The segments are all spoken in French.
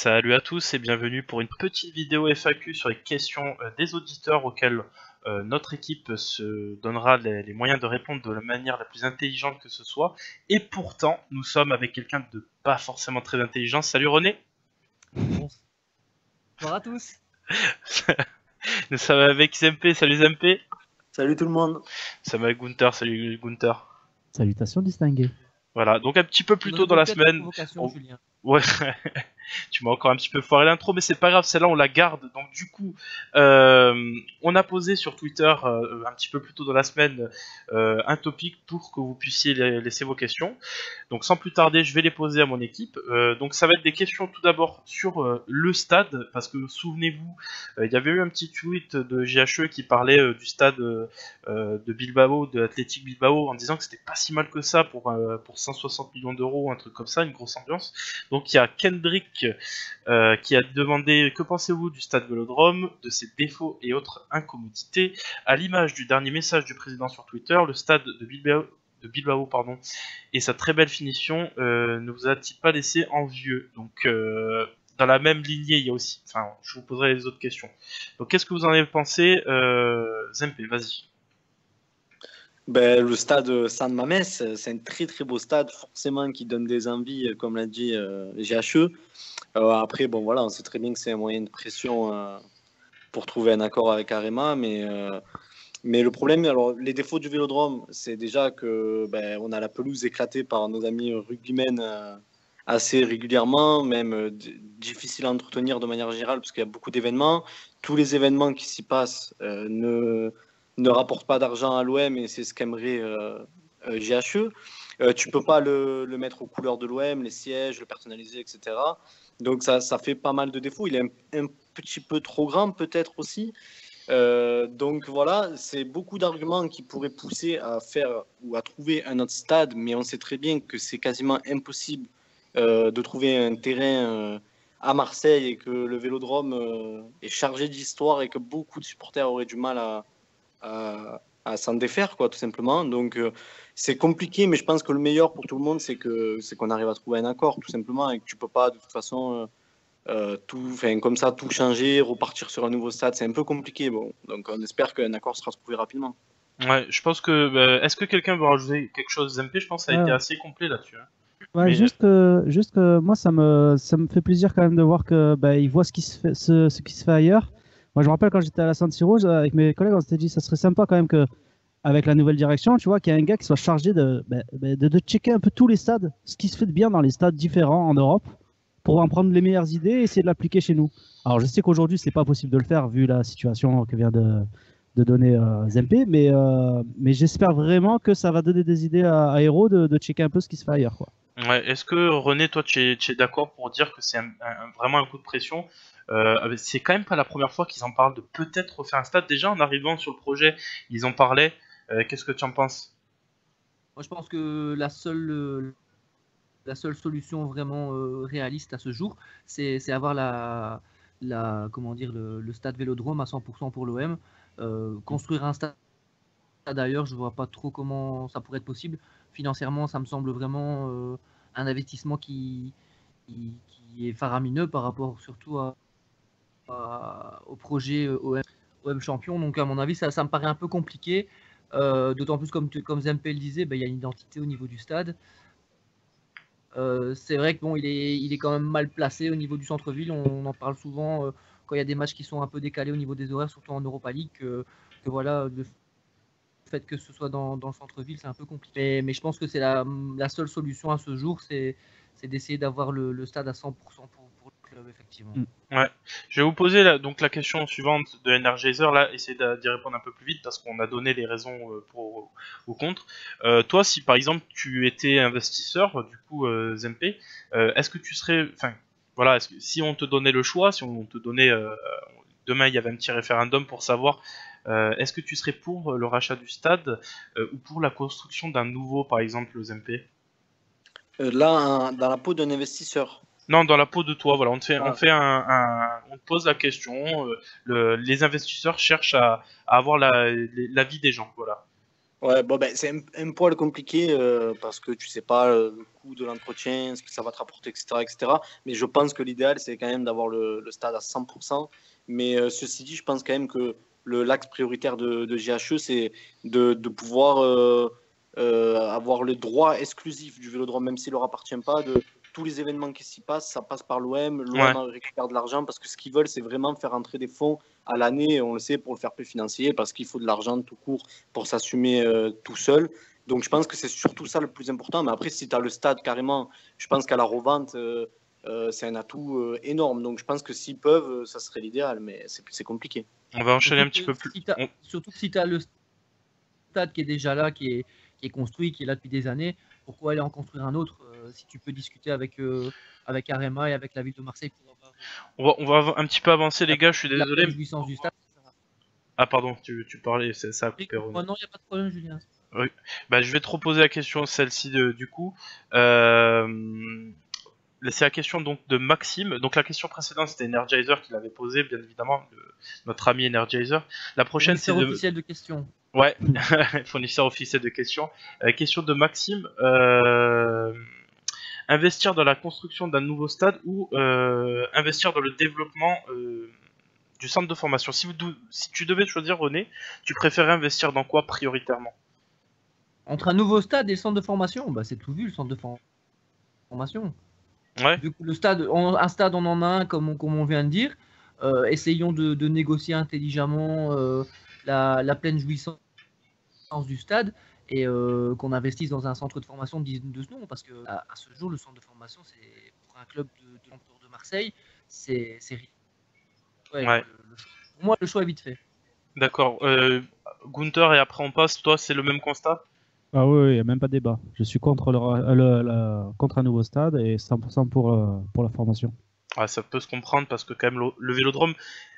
Salut à tous et bienvenue pour une petite vidéo FAQ sur les questions des auditeurs auxquelles notre équipe se donnera les moyens de répondre de la manière la plus intelligente que ce soit. Et pourtant, nous sommes avec quelqu'un de pas forcément très intelligent. Salut René. Bonsoir à tous. Nous sommes avec Zemp. Salut Zemp. Salut tout le monde. Nous sommes avec Gunther. Salut Gunther. Salutations distinguées. Voilà, donc un petit peu plus On tôt aurait dans la peut-être une semaine. provocation, Julien. Ouais, tu m'as encore un petit peu foiré l'intro, mais c'est pas grave, celle-là on la garde. Donc du coup, on a posé sur Twitter un petit peu plus tôt dans la semaine un topic pour que vous puissiez laisser vos questions. Donc sans plus tarder, je vais les poser à mon équipe. Donc ça va être des questions tout d'abord sur le stade, parce que souvenez-vous, il y avait eu un petit tweet de GHE qui parlait du stade de Bilbao, de l'Athletic Bilbao, en disant que c'était pas si mal que ça pour 160 millions d'euros, un truc comme ça, une grosse ambiance. Donc il y a Kendrick qui a demandé que pensez-vous du stade Vélodrome, de ses défauts et autres incommodités. À l'image du dernier message du président sur Twitter, le stade de Bilbao et sa très belle finition ne vous a-t-il pas laissé envieux? Donc dans la même lignée, il y a aussi, enfin, je vous poserai les autres questions. Donc qu'est-ce que vous en avez pensé, Zempe, vas-y. Ben, le stade San Mamés, c'est un très très beau stade, forcément qui donne des envies, comme l'a dit GHE. Après, bon voilà, on sait très bien que c'est un moyen de pression pour trouver un accord avec Arema, mais le problème, alors les défauts du Vélodrome, c'est déjà que on a la pelouse éclatée par nos amis rugbymen assez régulièrement, même difficile à entretenir de manière générale parce qu'il y a beaucoup d'événements. Tous les événements qui s'y passent ne rapportent pas d'argent à l'OM et c'est ce qu'aimerait GHE. Tu peux pas le mettre aux couleurs de l'OM, les sièges, le personnaliser, etc. Donc ça fait pas mal de défauts. Il est un petit peu trop grand peut-être aussi. Donc voilà, c'est beaucoup d'arguments qui pourraient pousser à faire ou à trouver un autre stade, mais on sait très bien que c'est quasiment impossible de trouver un terrain à Marseille et que le Vélodrome est chargé d'histoire et que beaucoup de supporters auraient du mal à s'en défaire, quoi, tout simplement. Donc c'est compliqué, mais je pense que le meilleur pour tout le monde, c'est qu'on arrive à trouver un accord, tout simplement, et que tu peux pas de toute façon comme ça tout changer, repartir sur un nouveau stade, c'est un peu compliqué. Bon, donc on espère qu'un accord sera trouvé rapidement. Ouais, je pense que... est-ce que quelqu'un veut rajouter quelque chose, Zempe? Je pense que ça a été assez complet là-dessus. Hein. Ouais, Mais, juste que moi, ça me fait plaisir quand même de voir que ils voient ce qui se fait, ce qui se fait ailleurs. Moi, je me rappelle quand j'étais à la San Siro, avec mes collègues, on s'était dit ça serait sympa quand même que, avec la nouvelle direction, tu vois, qu'il y a un gars qui soit chargé de checker un peu tous les stades, ce qui se fait de bien dans les stades différents en Europe, pour en prendre les meilleures idées et essayer de l'appliquer chez nous. Alors, je sais qu'aujourd'hui, c'est pas possible de le faire vu la situation que vient de donner Zempe, mais j'espère vraiment que ça va donner des idées à Hero de checker un peu ce qui se fait ailleurs, quoi. ouais, est-ce que René, toi, tu es d'accord pour dire que c'est vraiment un coup de pression? C'est quand même pas la première fois qu'ils en parlent de peut-être refaire un stade. Déjà, en arrivant sur le projet, ils en parlaient. Qu'est-ce que tu en penses? Moi, je pense que la seule solution vraiment réaliste à ce jour, c'est avoir comment dire, le stade Vélodrome à 100% pour l'OM. Construire un stade ailleurs, je vois pas trop comment ça pourrait être possible. Financièrement, ça me semble vraiment un investissement qui est faramineux par rapport surtout au projet OM champion. Donc à mon avis, ça me paraît un peu compliqué. D'autant plus comme Zempe le disait, il y a une identité au niveau du stade. C'est vrai que bon, il est quand même mal placé au niveau du centre-ville. On en parle souvent quand il y a des matchs qui sont un peu décalés au niveau des horaires, surtout en Europa League, que voilà, le fait que ce soit dans le centre-ville, c'est un peu compliqué. Mais je pense que c'est la seule solution à ce jour, c'est d'essayer d'avoir le stade à 100% pour le club, effectivement. Ouais, je vais vous poser donc la question suivante de Energizer, là, essayez d'y répondre un peu plus vite parce qu'on a donné les raisons pour ou contre. Toi, si par exemple tu étais investisseur, du coup, Zempe, est-ce que tu serais, enfin, voilà, si on te donnait le choix, si on te donnait, demain il y avait un petit référendum pour savoir, est-ce que tu serais pour le rachat du stade ou pour la construction d'un nouveau, par exemple, Zempe? Là, dans la peau d'un investisseur. Non, dans la peau de toi, voilà, on Ah. on te pose la question. Les investisseurs cherchent à avoir l'avis des gens, voilà. Ouais, bon, ben, c'est un poil compliqué parce que tu sais pas le coût de l'entretien, ce que ça va te rapporter, etc., etc. Mais je pense que l'idéal, c'est quand même d'avoir le stade à 100%. Mais ceci dit, je pense quand même que l'axe prioritaire de GHE, c'est de pouvoir avoir le droit exclusif du Vélodrome, même s'il leur appartient pas, de tous les événements qui s'y passent, ça passe par l'OM. Ouais. L'OM récupère de l'argent parce que ce qu'ils veulent, c'est vraiment faire entrer des fonds à l'année, on le sait, pour le fair play financier, parce qu'il faut de l'argent tout court pour s'assumer tout seul. Donc je pense que c'est surtout ça le plus important. Mais après, si tu as le stade carrément, je pense qu'à la revente, c'est un atout énorme. Donc je pense que s'ils peuvent, ça serait l'idéal, mais c'est compliqué. On va enchaîner un petit peu plus. Surtout que si tu as le stade qui est déjà là, qui est construit, qui est là depuis des années, pourquoi aller en construire un autre si tu peux discuter avec Arema et avec la ville de Marseille pour avoir On va un petit peu avancer, les gars, je suis désolé. la jouissance du stade. Ah, pardon, tu parlais, ça a coupé. Non, il n'y a pas de problème, Julien. Oui. Bah, je vais te reposer la question, celle-ci du coup. C'est la question donc de Maxime. Donc la question précédente c'était Energizer qui l'avait posée, bien évidemment, notre ami Energizer. La prochaine c'est officiel de questions. Ouais, fournisseur officiel de questions. Question de Maxime. Investir dans la construction d'un nouveau stade ou investir dans le développement du centre de formation. Si tu devais choisir, René, tu préférais investir dans quoi prioritairement? Entre un nouveau stade et le centre de formation, bah, c'est tout vu, le centre de formation. Ouais. Du coup, un stade, on en a un, comme on vient de dire. Essayons de négocier intelligemment la pleine jouissance du stade et qu'on investisse dans un centre de formation de ce nom, parce que à ce jour, le centre de formation, c'est pour un club de Marseille, c'est ouais. Pour moi, le choix est vite fait. D'accord. Gunther, et après on passe. Toi, c'est le même constat? Ah oui, il n'y a même pas de débat. Je suis contre contre un nouveau stade et 100% pour la formation. Ouais, ça peut se comprendre parce que quand même le Vélodrome,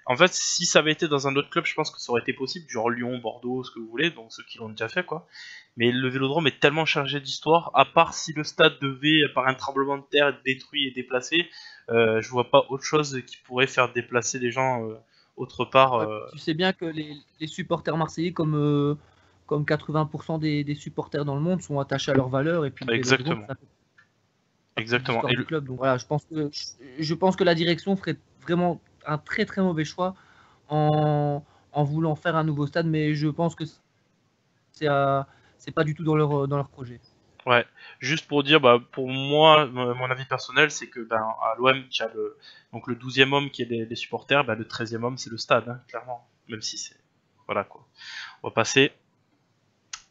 en fait, si ça avait été dans un autre club, je pense que ça aurait été possible, genre Lyon, Bordeaux, ce que vous voulez, donc ceux qui l'ont déjà fait, quoi. Mais le Vélodrome est tellement chargé d'histoire, à part si le stade devait, par un tremblement de terre, être détruit et déplacé, je vois pas autre chose qui pourrait faire déplacer les gens autre part. Tu sais bien que les supporters marseillais, comme 80% des supporters dans le monde, sont attachés à leurs valeurs, et puis exactement. Exactement. Et du club. Donc voilà, je pense que la direction ferait vraiment un très très mauvais choix en voulant faire un nouveau stade, mais je pense que c'est pas du tout dans leur projet. Ouais, juste pour dire, bah, pour moi, mon avis personnel, c'est que à l'OM, tu as donc le 12e homme qui est les supporters, bah, le 13e homme, c'est le stade, hein, clairement. Même si c'est. Voilà quoi. On va passer.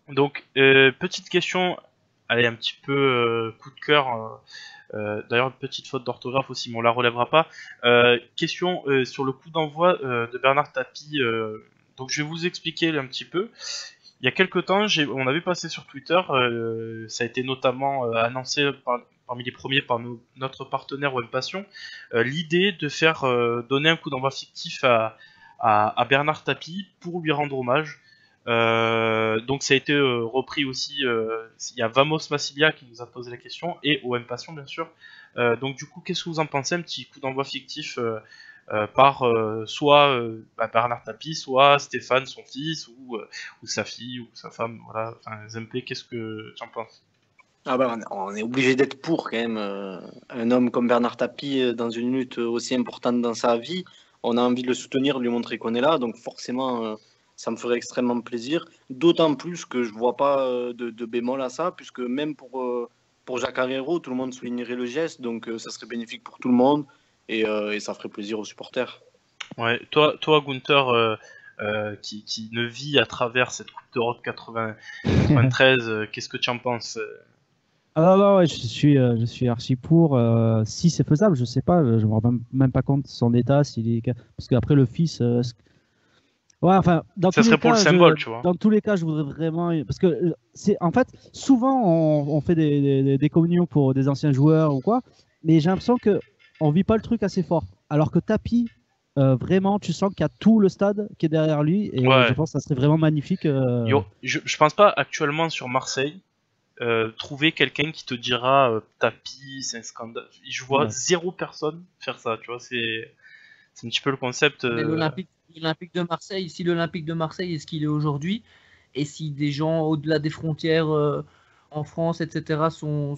Donc, petite question, allez, un petit peu coup de cœur. D'ailleurs, une petite faute d'orthographe aussi, mais on la relèvera pas. Question sur le coup d'envoi de Bernard Tapie. Donc, je vais vous expliquer un petit peu. Il y a quelques temps, on a vu passer sur Twitter, ça a été notamment annoncé parmi les premiers par notre partenaire Web Passion, l'idée de faire donner un coup d'envoi fictif à Bernard Tapie pour lui rendre hommage. Donc ça a été repris aussi, il y a Vamos Massilia qui nous a posé la question, et OM Passion bien sûr. Donc du coup, qu'est-ce que vous en pensez, un petit coup d'envoi fictif par soit Bernard Tapie, soit Stéphane, son fils, ou sa fille, ou sa femme, voilà. Enfin, Zemplé, qu'est-ce que tu en penses? Ah bah, on est obligé d'être pour quand même. Un homme comme Bernard Tapie dans une lutte aussi importante dans sa vie, on a envie de le soutenir, de lui montrer qu'on est là, donc forcément ça me ferait extrêmement plaisir. D'autant plus que je vois pas de bémol à ça, puisque même pour Jacques Herrero, tout le monde soulignerait le geste, donc ça serait bénéfique pour tout le monde et ça ferait plaisir aux supporters. Ouais, toi Gunther, qui ne vit à travers cette Coupe d'Europe 93, qu'est-ce que tu en penses? Ah non, ouais, je suis archi pour. Si c'est faisable, je sais pas, je me rends même pas compte de son état, parce qu'après le fils. Ouais, enfin, ça serait pour le symbole, tu vois. Dans tous les cas, je voudrais vraiment. Parce que en fait, souvent on fait des communions pour des anciens joueurs ou quoi, mais j'ai l'impression qu'on vit pas le truc assez fort. Alors que Tapie, vraiment, tu sens qu'il y a tout le stade qui est derrière lui, et ouais. Je pense que ça serait vraiment magnifique. Je pense pas actuellement sur Marseille. Trouver quelqu'un qui te dira Tapie, c'est un scandale. Je vois zéro personne faire ça, tu vois, c'est un petit peu le concept. L'Olympique de Marseille, si l'Olympique de Marseille est ce qu'il est aujourd'hui, et si des gens au-delà des frontières en France, etc., sont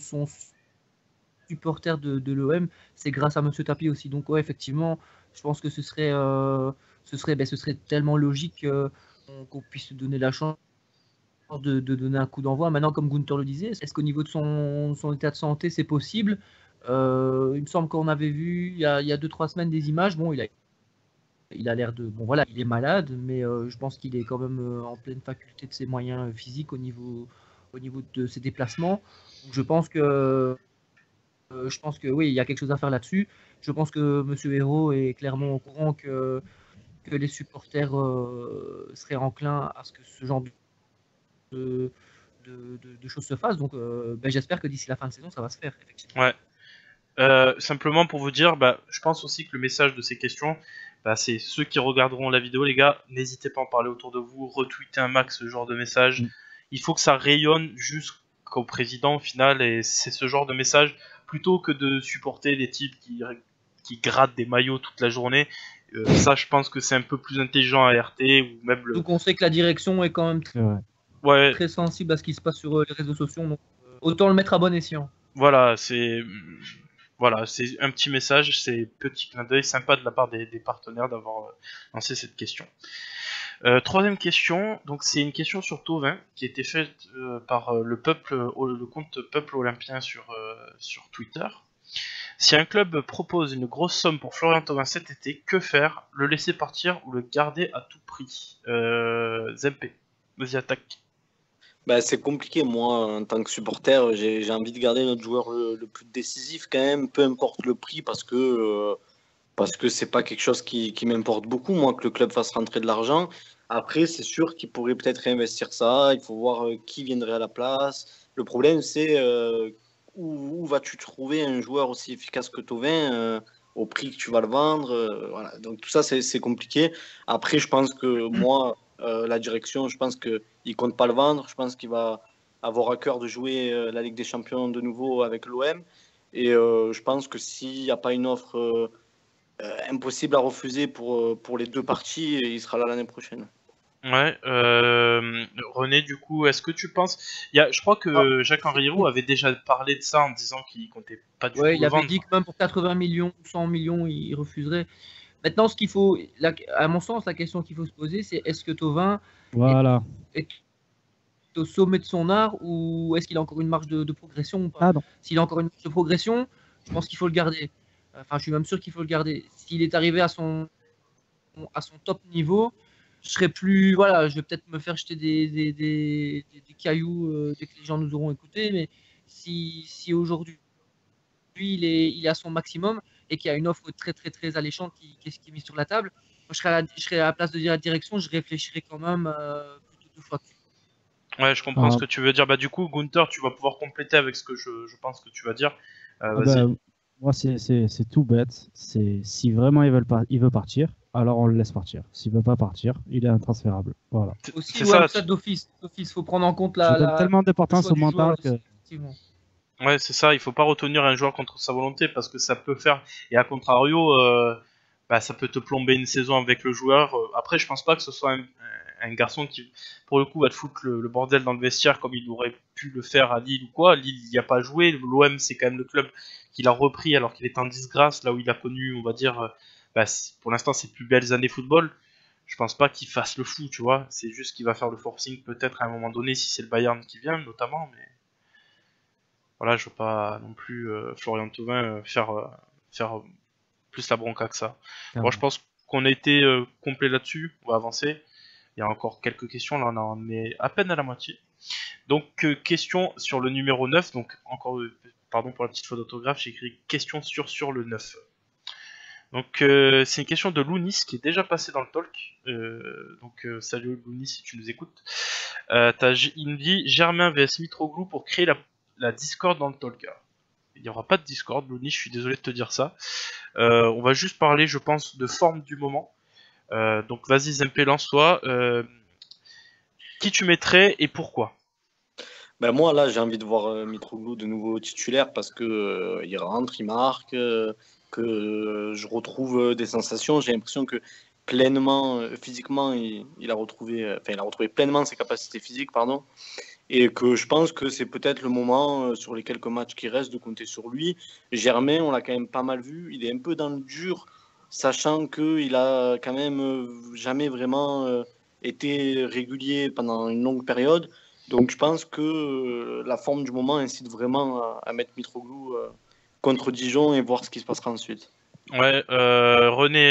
supporters de l'OM, c'est grâce à Monsieur Tapi aussi. Donc ouais, effectivement, je pense que ce serait tellement logique qu'on puisse donner la chance de donner un coup d'envoi. Maintenant, comme Gunther le disait, est-ce qu'au niveau de son état de santé, c'est possible? Il me semble qu'on avait vu il y a 2-3 semaines des images. Bon, il a l'air de... Bon, voilà, il est malade, mais je pense qu'il est quand même en pleine faculté de ses moyens physiques au niveau de ses déplacements. Donc, je pense que oui, il y a quelque chose à faire là-dessus. Je pense que Monsieur Hérault est clairement au courant que les supporters seraient enclins à ce que ce genre de, de choses se fassent. Donc j'espère que d'ici la fin de saison, ça va se faire, effectivement. Ouais. Simplement pour vous dire, je pense aussi que le message de ces questions, c'est ceux qui regarderont la vidéo, les gars, n'hésitez pas à en parler autour de vous, retweetez un max ce genre de message. Il faut que ça rayonne jusqu'au président au final, et c'est ce genre de message, plutôt que de supporter des types qui grattent des maillots toute la journée. Ça, je pense que c'est un peu plus intelligent à RT, ou même Donc on sait que la direction est quand même très sensible à ce qui se passe sur les réseaux sociaux, donc autant le mettre à bon escient. Voilà, c'est un petit message, c'est petit clin d'œil sympa de la part des partenaires d'avoir lancé cette question. Troisième question, donc c'est une question sur Thauvin qui a été faite par le compte Peuple Olympien sur Twitter. Si un club propose une grosse somme pour Florian Thauvin cet été, que faire? Le laisser partir ou le garder à tout prix? Zempe, vas-y, attaque. C'est compliqué, moi, en tant que supporter, j'ai envie de garder notre joueur le plus décisif quand même, peu importe le prix, parce que c'est pas quelque chose qui m'importe beaucoup, moi, que le club fasse rentrer de l'argent. Après, c'est sûr qu'il pourrait peut-être réinvestir ça, il faut voir qui viendrait à la place. Le problème, c'est où vas-tu trouver un joueur aussi efficace que Thauvin au prix que tu vas le vendre, voilà. Donc tout ça, c'est compliqué. Après, je pense que moi, la direction, je pense qu'il ne compte pas le vendre. Je pense qu'il va avoir à cœur de jouer la Ligue des Champions de nouveau avec l'OM. Et je pense que s'il n'y a pas une offre impossible à refuser pour les deux parties, il sera là l'année prochaine. Ouais, René, du coup, est-ce que tu penses... je crois que Jacques-Henri Hérault avait déjà parlé de ça en disant qu'il comptait pas du tout le vendre. Il avait dit que même pour 80 millions, 100 millions, il refuserait. Maintenant, ce qu'il faut, à mon sens, la question qu'il faut se poser, c'est est-ce que Thauvin est au sommet de son art ou est-ce qu'il a encore une marge de progression ou pas? S'il a encore une marge de progression, je pense qu'il faut le garder. Enfin, je suis même sûr qu'il faut le garder. S'il est arrivé à son top niveau, je serais plus. Voilà, je vais peut-être me faire jeter des cailloux dès que les gens nous auront écoutés, mais si aujourd'hui il est à son maximum et qu'il y a une offre très très très alléchante qui est mise sur la table, moi, je serais à la place de dire la direction, je réfléchirais quand même plutôt 2 fois. Ouais, je comprends ce que tu veux dire. Du coup, Gunther, tu vas pouvoir compléter avec ce que je pense que tu vas dire. Vas-y. Moi, c'est tout bête. Si vraiment il veut partir, alors on le laisse partir. S'il veut pas partir, il est intransférable. Voilà. Aussi, ça d'office. Il faut prendre en compte je donne tellement d'importance au mental que... Ouais, c'est ça. Il faut pas retenir un joueur contre sa volonté parce que ça peut faire... Et à contrario, ça peut te plomber une saison avec le joueur. Après, je pense pas que ce soit un garçon qui, pour le coup, va te foutre le bordel dans le vestiaire comme il aurait pu le faire à Lille ou quoi. Lille, il n'y a pas joué. L'OM, c'est quand même le club qu'il a repris alors qu'il est en disgrâce, là où il a connu, on va dire, pour l'instant, ses plus belles années football. Je pense pas qu'il fasse le fou, tu vois. C'est juste qu'il va faire le forcing peut-être à un moment donné si c'est le Bayern qui vient, notamment. Mais voilà, je veux pas non plus Florian Thauvin faire plus la bronca que ça. Bon, je pense qu'on a été complet là-dessus. On va avancer. Il y a encore quelques questions, là on en est à peine à la moitié. Donc question sur le numéro 9, donc encore, pardon pour la petite faute d'orthographe, j'ai écrit question sur le 9. Donc c'est une question de Lounis qui est déjà passé dans le talk. Salut Lounis si tu nous écoutes. Il me dit Germain vs Mitroglou pour créer la Discord dans le talk. Il n'y aura pas de Discord, Lounis, je suis désolé de te dire ça. On va juste parler, je pense, de forme du moment. Donc vas-y Zempe, lance-toi. Qui tu mettrais et pourquoi? Moi là j'ai envie de voir Mitroglou de nouveau titulaire parce que il rentre, il marque, que je retrouve des sensations. J'ai l'impression que pleinement, physiquement, il a retrouvé pleinement ses capacités physiques, pardon. Et que je pense que c'est peut-être le moment, sur les quelques matchs qui restent, de compter sur lui. Germain, on l'a quand même pas mal vu. Il est un peu dans le dur, sachant qu'il a quand même jamais vraiment été régulier pendant une longue période. Donc je pense que la forme du moment incite vraiment à mettre Mitroglou contre Dijon et voir ce qui se passera ensuite. Ouais, René,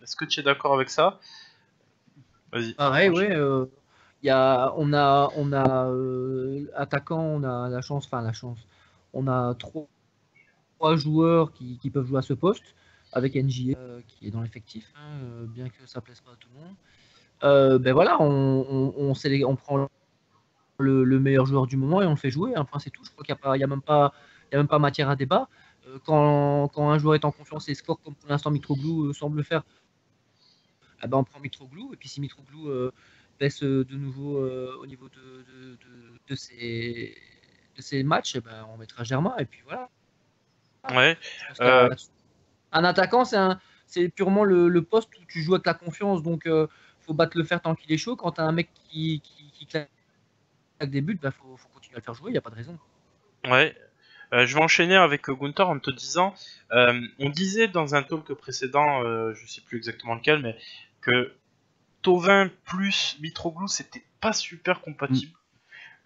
est-ce que tu es d'accord avec ça? Vas-y. Pareil, ouais. On a attaquant, on a la chance. On a trois joueurs qui peuvent jouer à ce poste, avec NJ qui est dans l'effectif, bien que ça plaise pas à tout le monde. Ben voilà, on prend le meilleur joueur du moment et on le fait jouer. Enfin, c'est tout. Je crois qu'il n'y a même pas matière à débat. Quand un joueur est en confiance et score comme pour l'instant Mitroglou semble le faire, eh ben on prend Mitroglou. Et puis si Mitroglou baisse de nouveau au niveau de ses matchs, eh ben, on mettra Germain. Et puis voilà. Ouais. Un attaquant, c'est purement le poste où tu joues avec la confiance. Donc, faut battre le fer tant qu'il est chaud. Quand tu as un mec qui claque des buts, bah, faut continuer à le faire jouer. Il n'y a pas de raison. Ouais. Je vais enchaîner avec Gunther en te disant, on disait dans un talk précédent, je sais plus exactement lequel, mais que Thauvin plus Mitroglou c'était pas super compatible.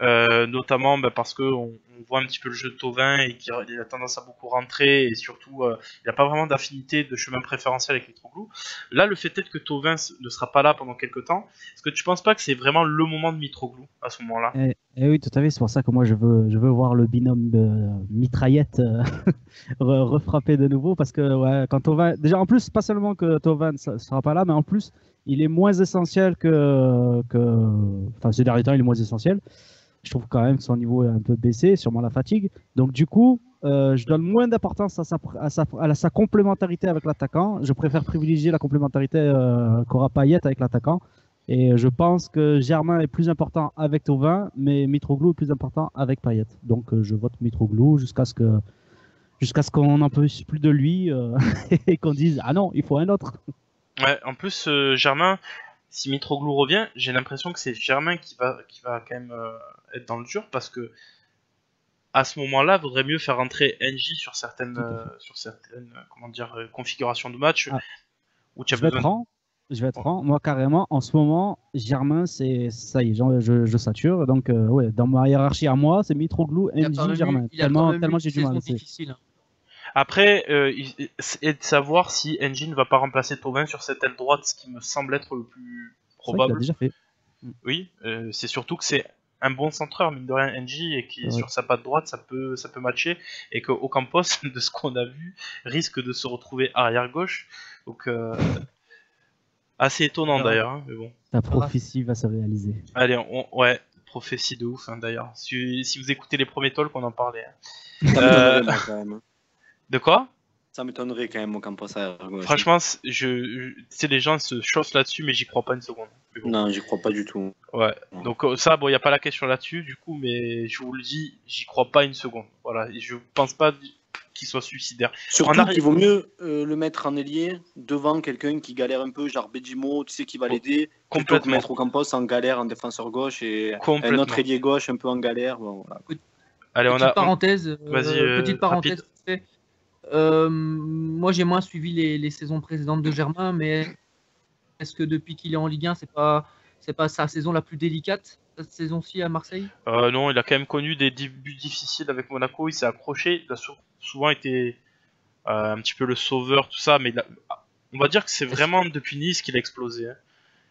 Notamment parce que on voit un petit peu le jeu de Thauvin et qu'il a tendance à beaucoup rentrer et surtout il n'a pas vraiment d'affinité de chemin préférentiel avec Mitroglou. Là, le fait est que Thauvin ne sera pas là pendant quelques temps. Est-ce que tu penses pas que c'est vraiment le moment de Mitroglou à ce moment-là? Et oui, tout à fait. C'est pour ça que moi je veux voir le binôme mitraillette refrapper de nouveau parce que ouais, quand Thauvin, déjà en plus pas seulement que Thauvin ne sera pas là, mais en plus il est moins essentiel enfin ces derniers temps il est moins essentiel. Je trouve quand même que son niveau est un peu baissé, sûrement la fatigue. Donc du coup, je donne moins d'importance à sa complémentarité avec l'attaquant. Je préfère privilégier la complémentarité qu'aura Payet avec l'attaquant. Et je pense que Germain est plus important avec Thauvin, mais Mitroglou est plus important avec Payet. Donc je vote Mitroglou jusqu'à ce qu'on n'en puisse plus de lui et qu'on dise ah non, il faut un autre. Ouais, en plus Germain, si Mitroglou revient, j'ai l'impression que c'est Germain qui va quand même être dans le dur parce que à ce moment-là, il vaudrait mieux faire rentrer NJ sur certaines configurations de match où tu as besoin. Je vais être franc. Moi, carrément, en ce moment, Germain, c'est ça y est, je sature. Donc, ouais, dans ma hiérarchie à moi, c'est Mitroglou, NJ, Germain. Tellement j'ai du mal. Difficile. Après, c'est de savoir si NJ ne va pas remplacer Thauvin sur cette aile droite, ce qui me semble être le plus probable. Il a déjà fait. Oui, c'est surtout que c'est un bon centreur, mine de rien, NJ, et qui sur sa patte droite, ça peut matcher, et que Ocampos, de ce qu'on a vu, risque de se retrouver arrière gauche. Donc, assez étonnant d'ailleurs, hein, mais bon. La prophétie va se réaliser. Allez, ouais, prophétie de ouf, hein, d'ailleurs. Si vous écoutez les premiers talks, on en parlait. Ça m'étonnerait, quand même. De quoi? Ça m'étonnerait quand même, Ocampos à gauche. Franchement, les gens se chaussent là-dessus, mais j'y crois pas une seconde. Bon. Non, j'y crois pas du tout. Ouais. Donc ça, bon, y a pas la question là-dessus, du coup, mais je vous le dis, j'y crois pas une seconde. Voilà, et je pense pas qu'il soit suicidaire. Surtout qu'il vaut mieux le mettre en ailier devant quelqu'un qui galère un peu, genre Bedimo, tu sais, qui va l'aider, plutôt que mettre Ocampos en galère en défenseur gauche et un autre ailier gauche un peu en galère. Bon, voilà. Allez, petite parenthèse. Vas-y, parenthèse. Moi, j'ai moins suivi les saisons précédentes de Germain, mais est-ce que depuis qu'il est en Ligue 1, c'est pas sa saison la plus délicate, cette saison-ci à Marseille? Non, il a quand même connu des débuts difficiles avec Monaco, il s'est accroché, il a souvent été un petit peu le sauveur, tout ça, mais on va dire que c'est vraiment depuis Nice qu'il a explosé. Hein.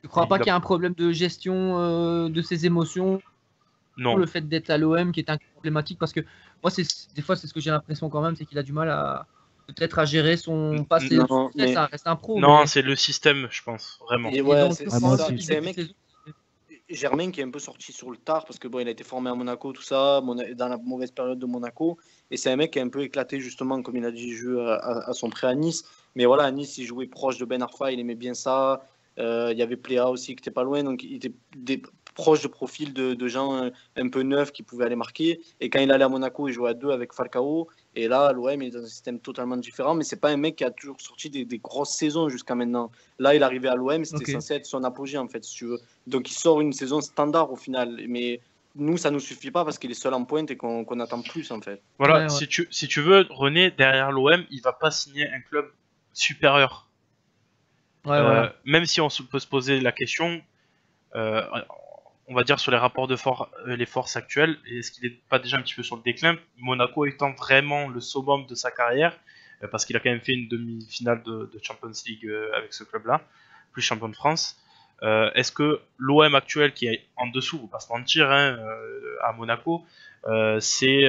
Tu crois pas qu'il y a un problème de gestion de ses émotions? Non. Le fait d'être à l'OM qui est un problématique, parce que moi, des fois, c'est ce que j'ai l'impression quand même, c'est qu'il a du mal à peut-être à gérer son passé. Ça reste un pro. Non, c'est le système, je pense, vraiment. Et ouais, c'est un mec. Germain qui est un peu sorti sur le tard parce que bon, il a été formé à Monaco, tout ça, dans la mauvaise période de Monaco. Et c'est un mec qui est un peu éclaté justement, comme il a dit, à son prêt à Nice. Mais voilà, à Nice, il jouait proche de Ben Arfa, il aimait bien ça. Il y avait Pléa aussi qui n'était pas loin, donc il était proche de profil de gens un peu neufs qui pouvaient aller marquer. Et quand il allait à Monaco, il jouait à 2 avec Falcao. Et là, l'OM est dans un système totalement différent. Mais c'est pas un mec qui a toujours sorti des grosses saisons jusqu'à maintenant. Là, il est arrivé à l'OM, c'était censé être son apogée, en fait, si tu veux. Donc, il sort une saison standard au final. Mais nous, ça nous suffit pas parce qu'il est seul en pointe et qu'on attend plus, en fait. Voilà, ouais. Si tu veux, René, derrière l'OM, il va pas signer un club supérieur. Voilà. Même si on peut se poser la question, on va dire sur les rapports de les forces actuelles, est-ce qu'il n'est pas déjà un petit peu sur le déclin, Monaco étant vraiment le summum de sa carrière, parce qu'il a quand même fait une demi-finale de Champions League avec ce club-là, plus champion de France. Est-ce que l'OM actuel, qui est en dessous, faut pas se mentir, à Monaco, c'est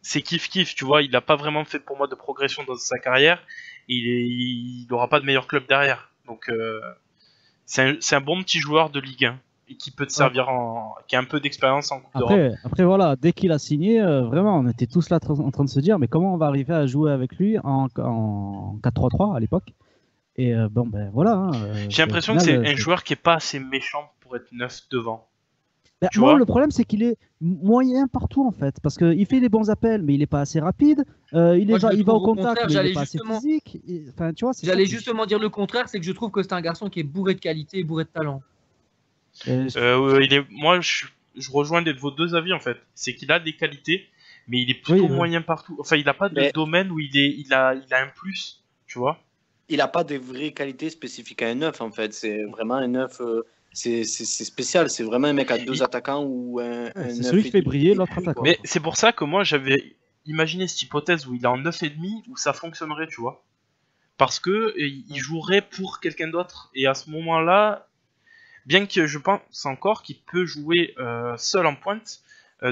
kiff-kiff, tu vois, il n'a pas vraiment fait pour moi de progression dans sa carrière, il n'aura pas de meilleur club derrière. Donc c'est un bon petit joueur de Ligue 1 et qui peut te servir qui a un peu d'expérience en Coupe d'Europe. Après voilà, dès qu'il a signé, vraiment on était tous là en train de se dire mais comment on va arriver à jouer avec lui en 4-3-3 à l'époque. Et bon ben voilà. J'ai l'impression que c'est un joueur qui est pas assez méchant pour être neuf devant. Ben, moi, le problème, c'est qu'il est moyen partout, en fait. Parce qu'il fait les bons appels, mais il n'est pas assez rapide. Il va au contact, mais il n'est pas assez physique. Enfin, tu vois, j'allais justement dire le contraire, c'est que je trouve que c'est un garçon qui est bourré de qualité et bourré de talent. Moi, je rejoins vos deux avis, en fait. C'est qu'il a des qualités, mais il est plutôt moyen partout. Enfin, il n'a pas de domaine où il a un plus, tu vois. Il n'a pas de vraies qualités spécifiques à un neuf, en fait. C'est vraiment un neuf... C'est spécial, c'est vraiment un mec à 2 attaquants ou un c'est celui qui fait briller l'autre attaquant. Mais c'est pour ça que moi j'avais imaginé cette hypothèse où il est en 9,5 où ça fonctionnerait, tu vois. Parce que il jouerait pour quelqu'un d'autre. Et à ce moment-là, bien que je pense encore qu'il peut jouer seul en pointe,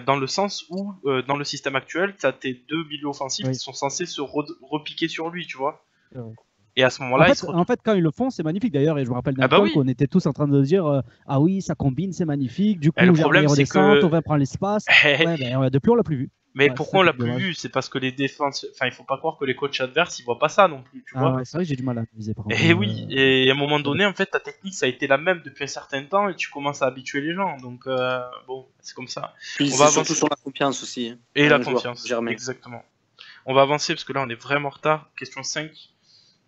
dans le sens où, dans le système actuel, tu as tes 2 milieux offensifs qui sont censés se repiquer sur lui, tu vois. Et à ce moment-là, en fait, quand ils le font, c'est magnifique d'ailleurs. Et je me rappelle d'un point qu'on était tous en train de dire ah oui, ça combine, c'est magnifique. Du coup, le problème, c'est que on va prendre l'espace. Depuis, on l'a plus vu. Mais pourquoi on l'a plus vu? C'est parce que les défenses. Enfin, il faut pas croire que les coachs adverses ils voient pas ça non plus. Tu vois ouais, c'est vrai que j'ai du mal à viser par exemple. Et oui, et à un moment donné, en fait, ta technique ça a été la même depuis un certain temps et tu commences à habituer les gens. Donc, bon, c'est comme ça. Puis on va surtout sur la confiance aussi. Et la confiance, exactement. On va avancer parce que là, on est vraiment en retard. Question 5.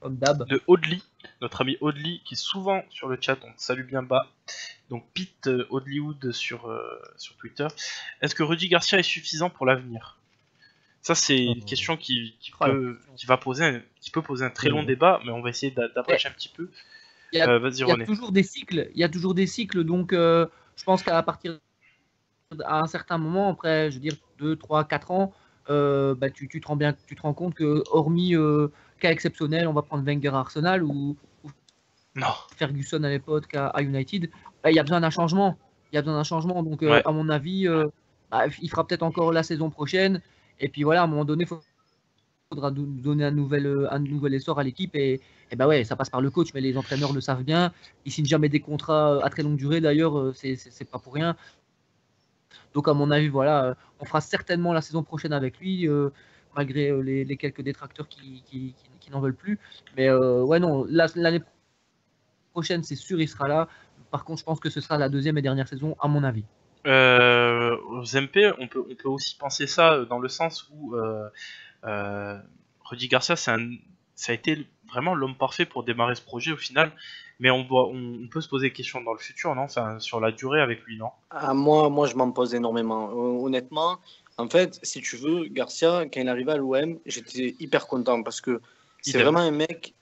De Audley, notre ami Audley qui est souvent sur le chat, on te salue bien bas. Donc Pete Audleywood sur Twitter. Est-ce que Rudy Garcia est suffisant pour l'avenir? Ça c'est une question qui peut poser un très long débat, mais on va essayer d'approcher un petit peu. Vas-y René. Il y a toujours des cycles, donc je pense qu'à partir d'un certain moment, après je veux dire 2, 3, 4 ans, tu te rends compte que hormis cas exceptionnel, on va prendre Wenger à Arsenal ou Ferguson à l'époque à United, il y a besoin d'un changement. Donc à mon avis, il fera peut-être encore la saison prochaine. Et puis voilà, à un moment donné, il faudra donner un nouvel essor à l'équipe. Et ça passe par le coach, mais les entraîneurs le savent bien. Ils signent jamais des contrats à très longue durée. D'ailleurs, c'est pas pour rien. Donc à mon avis, voilà, on fera certainement la saison prochaine avec lui, malgré les quelques détracteurs qui n'en veulent plus. Mais non, l'année prochaine, c'est sûr, il sera là. Par contre, je pense que ce sera la deuxième et dernière saison, à mon avis. Aux MP, on peut aussi penser ça dans le sens où Rudy Garcia, ça a été vraiment l'homme parfait pour démarrer ce projet au final. Mais on peut se poser des questions dans le futur, non? Enfin, sur la durée avec lui, non? Moi, je m'en pose énormément. Honnêtement, en fait, si tu veux, Garcia, quand il arrivait à l'OM, j'étais hyper content parce que c'est vraiment un mec.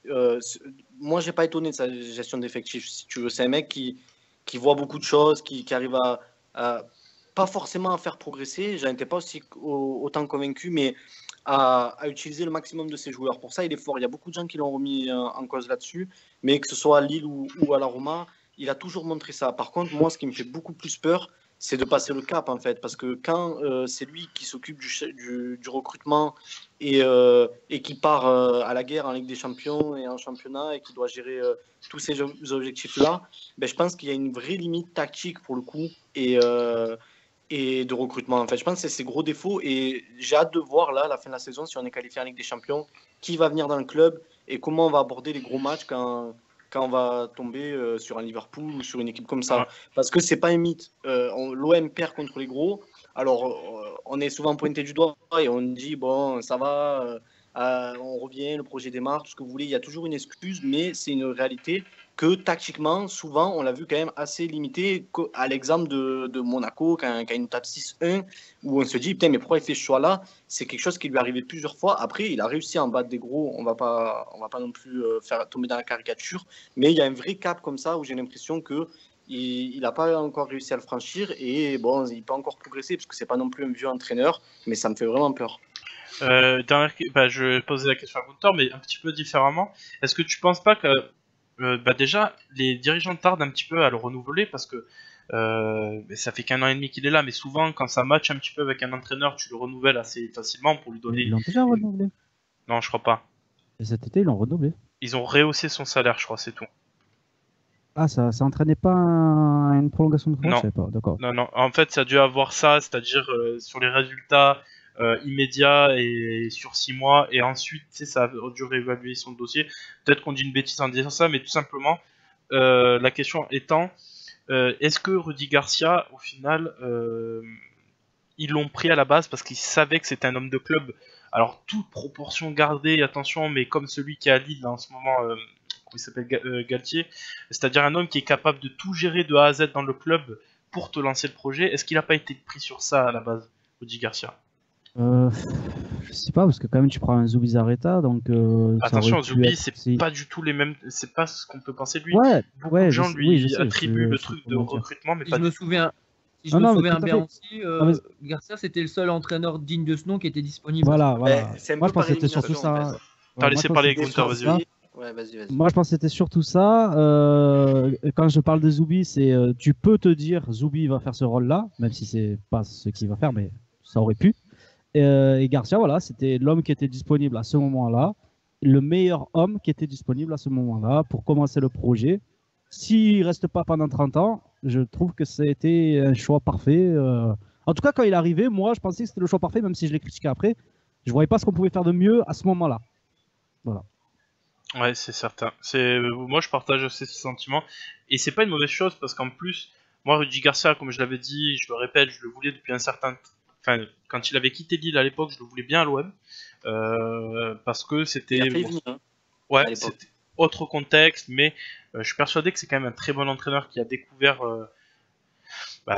Moi, j'ai pas étonné de sa gestion d'effectifs, si tu veux. C'est un mec qui voit beaucoup de choses, qui arrive à pas forcément à faire progresser. J'en étais pas autant convaincu, mais à utiliser le maximum de ses joueurs. Pour ça, il est fort. Il y a beaucoup de gens qui l'ont remis en cause là-dessus, mais que ce soit à Lille ou à la Roma, il a toujours montré ça. Par contre, moi, ce qui me fait beaucoup plus peur, c'est de passer le cap, en fait, parce que quand c'est lui qui s'occupe du recrutement et qui part à la guerre en Ligue des Champions et en championnat et qui doit gérer tous ces objectifs-là, je pense qu'il y a une vraie limite tactique pour le coup et de recrutement. En fait, je pense que c'est ses gros défauts et j'ai hâte de voir là, à la fin de la saison, si on est qualifié en Ligue des Champions, qui va venir dans le club et comment on va aborder les gros matchs quand quand on va tomber sur un Liverpool ou sur une équipe comme ça. Ouais. Parce que c'est pas un mythe. L'OM perd contre les gros. Alors, on est souvent pointé du doigt et on dit, bon, ça va, on revient, le projet démarre, tout ce que vous voulez. Il y a toujours une excuse, mais c'est une réalité que tactiquement, souvent, on l'a vu quand même assez limité, à l'exemple de Monaco, quand il nous tape 6-1, où on se dit, putain, mais pourquoi il fait ce choix-là? C'est quelque chose qui lui est arrivé plusieurs fois. Après, il a réussi à en battre des gros, on va pas non plus faire tomber dans la caricature, mais il y a un vrai cap comme ça, où j'ai l'impression que il n'a pas encore réussi à le franchir, et bon, il peut encore progresser, parce que c'est pas non plus un vieux entraîneur, mais ça me fait vraiment peur. Je vais poser la question à Gunther, mais un petit peu différemment. Est-ce que tu penses pas que déjà les dirigeants tardent un petit peu à le renouveler parce que ça fait qu'1 an et demi qu'il est là, mais souvent quand ça match un petit peu avec un entraîneur, tu le renouvelles assez facilement pour lui donner. Ils l'ont déjà renouvelé. Non, je crois pas. Et cet été, ils l'ont renouvelé. Ils ont rehaussé son salaire, je crois, c'est tout. Ah, ça entraînait pas une prolongation de contrat, Non. je sais pas, d'accord. Non, en fait, ça a dû avoir ça, c'est-à-dire sur les résultats immédiats et sur 6 mois, et ensuite, ça a dû réévaluer son dossier. Peut-être qu'on dit une bêtise en disant ça, mais tout simplement, la question étant, est-ce que Rudy Garcia, au final, ils l'ont pris à la base parce qu'ils savaient que c'était un homme de club. Alors, toute proportion gardée, attention, mais comme celui qui est à Lille là, en ce moment, il s'appelle Galtier, c'est-à-dire un homme qui est capable de tout gérer de A à Z dans le club pour te lancer le projet. Est-ce qu'il n'a pas été pris sur ça à la base, Rudy Garcia? Je sais pas, parce que quand même tu prends un Zubizarreta, donc attention, Zubi, c'est pas du tout les mêmes, c'est pas ce qu'on peut penser de lui. Ouais, Beaucoup de gens lui sais, attribuent le truc de recrutement, mais Si pas je du me tout. souviens, si je Non, me non, mais souviens tout à bien fait. aussi, Garcia c'était le seul entraîneur digne de ce nom qui était disponible. Voilà. C'est un Moi peu je pense par que c'était surtout élimination, en ça. fait. T'as laissé parler Gunther, vas-y. Ouais, vas-y. Moi je pense que c'était surtout ça. Quand je parle de Zubi, c'est tu peux te dire Zubi va faire ce rôle-là, même si c'est pas ce qu'il va faire, mais ça aurait pu. Et Garcia, voilà, c'était l'homme qui était disponible à ce moment-là, le meilleur homme qui était disponible à ce moment-là pour commencer le projet. S'il reste pas pendant 30 ans, je trouve que ça a été un choix parfait. En tout cas, quand il est arrivé, moi, je pensais que c'était le choix parfait, même si je l'ai critiqué après. Je voyais pas ce qu'on pouvait faire de mieux à ce moment-là. Voilà. Ouais, c'est certain. Moi, je partage aussi ce sentiment, et c'est pas une mauvaise chose parce qu'en plus, moi, Rudy Garcia, comme je l'avais dit, je le répète, je le voulais depuis un certain. Enfin, quand il avait quitté Lille à l'époque, je le voulais bien à l'OM parce que c'était. Il a fait venir, hein, à Ouais, l'époque. c'était autre contexte, mais je suis persuadé que c'est quand même un très bon entraîneur qui a découvert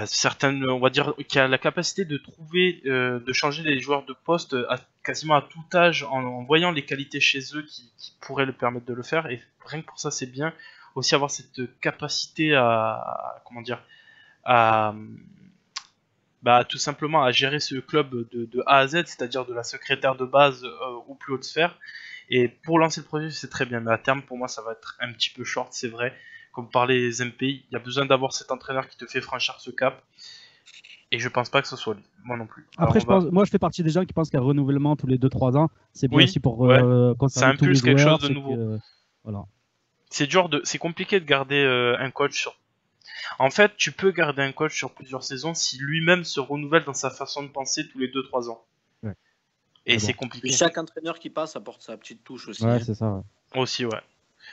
certaines, on va dire, qui a la capacité de trouver, de changer les joueurs de poste quasiment à tout âge en voyant les qualités chez eux qui pourraient le permettre de le faire. Et rien que pour ça, c'est bien aussi avoir cette capacité comment dire, à tout simplement à gérer ce club de A à Z, c'est-à-dire de la secrétaire de base aux plus hautes sphères. Et pour lancer le projet, c'est très bien, mais à terme, pour moi, ça va être un petit peu short, c'est vrai. Comme parlait les MPI, il y a besoin d'avoir cet entraîneur qui te fait franchir ce cap. Et je pense pas que ce soit lui, moi non plus. Après, moi, je fais partie des gens qui pensent qu'un renouvellement tous les 2-3 ans, c'est bien Oui, aussi pour ça impulse quelque chose de nouveau. Voilà. C'est compliqué de garder un coach sur. En fait, tu peux garder un coach sur plusieurs saisons si lui-même se renouvelle dans sa façon de penser tous les 2-3 ans. Ouais. Et Mais c'est bon. compliqué. Et chaque entraîneur qui passe apporte sa petite touche aussi. Ouais, hein. c'est ça. Ouais. Aussi, ouais.